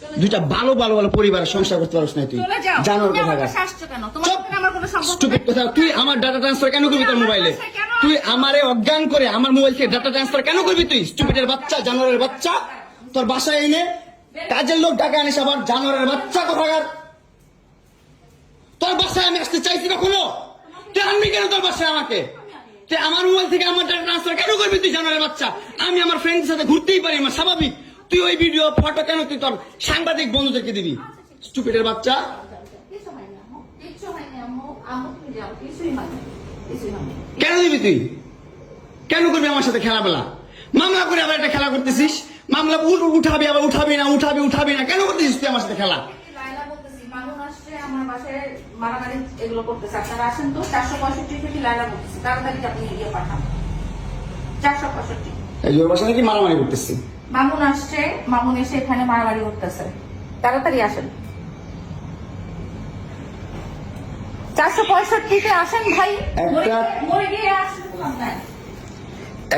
দুইটা ভালো ভালো ভালো পরিবারের সংসার করতে পারছ না তুই জানোর কথা তুই আমার ডাটা ট্রান্সফার কেন করবি তোর মোবাইলে তুই আমারে অজ্ঞান করে আমার মোবাইল থেকে ডাটা ট্রান্সফার কেন করবি তুই স্টুপিডের বাচ্চা জানোয়ারের বাচ্চা তোর বাসায় এনে কাজের লোক টাকা আনিস আবার জানোয়ারের বাচ্চা কোথাকার তোর বাসায় আমি আসতে চাইছি কখনো তুই আনবি কেন তোর বাসায় আমাকে তুই আমার মোবাইল থেকে আমার ডাটা ট্রান্সফার কেন করবি তুই জানোয়ারের বাচ্চা আমি আমার ফ্রেন্ডের সাথে ঘুরতেই পারি আমার স্বাভাবিক তুই ওই ভিডিও ফটো কেন তুই তোর সাংবাদিক বন্ধুদেরকে দিবি স্টুপিডের বাচ্চা কেন দিবি তুই কেন করবি আমার সাথে খেলাবেলা মামলা করে আবার একটা খেলা করতেছিস মামলা উঠাবি আবার উঠাবি না কেন করতেছিস তুই আমার সাথে খেলা নাকি মারামারি করতেছি মামুন আসছে মামুন এসে এখানে মারামারি করতেছে তাড়াতাড়ি আসেন 465-তে আসেন ভাই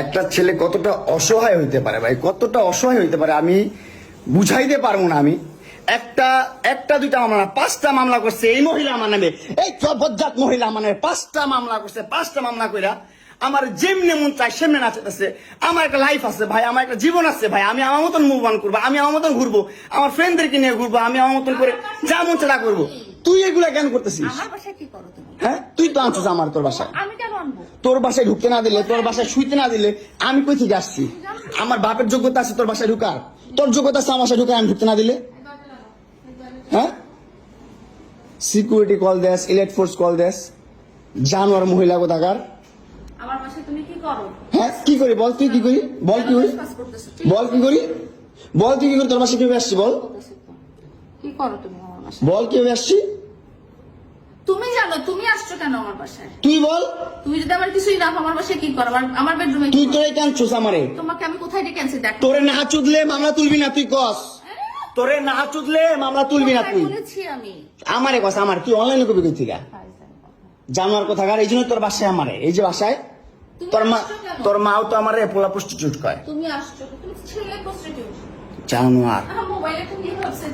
একটা ছেলে কতটা অসহায় হইতে পারে ভাই কতটা অসহায় হইতে পারে আমি বুঝাইতে পারবো না আমি একটা দুইটা মামলা না 5টা মামলা করছে এই মহিলা আমার নামে এই বজ্জাত মহিলা আমার নামে 5টা মামলা করছে 5টা মামলা কইরা আমার যেমনি মন চাই সেমনি নাচতেছে আমার একটা লাইফ আছে ভাই আমার একটা জীবন আছে ভাই আমি আমার মতন মুভ অন করবো আমি আমার মতন ঘুরবো আমার ফ্রেন্ডদেরকে নিয়ে ঘুরবো আমি আমার মতন করে যা মন চালা করবো তুই এগুলা কেন করতেছিস হ্যাঁ তুই তো আনছিস আমার তোর বাসায় তোর বাসায় ঢুকতে না দিলে তোর বাসায় শুইতে না দিলে আমি কই থেকে আসছি আমার বাপের যোগ্যতা আছে তোর বাসায় ঢুকার তোর যোগ্যতা আছে আমার বাসায় ঢুকার আমি ঢুকতে না দিলে হ্যাঁ সিকিউরিটি কল দেস ইলেট ফোর্স কল দেস জানোয়ার মহিলা কোথাকার আমার বাসায় তুমি কি করো হ্যাঁ কি করি বল তুই কি করি বল কি করি বল কি করি বল তুই কি করি তোর বাসায় কিভাবে আসছি বল কি করো তুমি আমার বাসায় বল কিভাবে আসছি তুমি জানো তুমি আসছো কেন আমার বাসায় তুই বল তুমি যদি আমার কিছুই না আমার বাসায় কি করো আমার বেডরুমে তুই তোরে কেন চুস আমারে তোমাকে আমি কোথায় ডেকে আনছি দেখ তোরে না চুদলে মামলা তুলবি না তুই কস তোরে না চুদলে মামলা তুলবি না তুই বলেছি আমি আমারে কস আমার তুই অনলাইনে কবি কই থেকে জানোয়ার কোথাকার এই জন্য তোর বাসায় আমারে এই যে বাসায় তোর মাও তো আমারে পোলা প্রস্টিটিউট কয় তুমি আসছো তুমি ছেলে প্রস্টিটিউট জানোয়ার মোবাইলে তুমি ভাবছে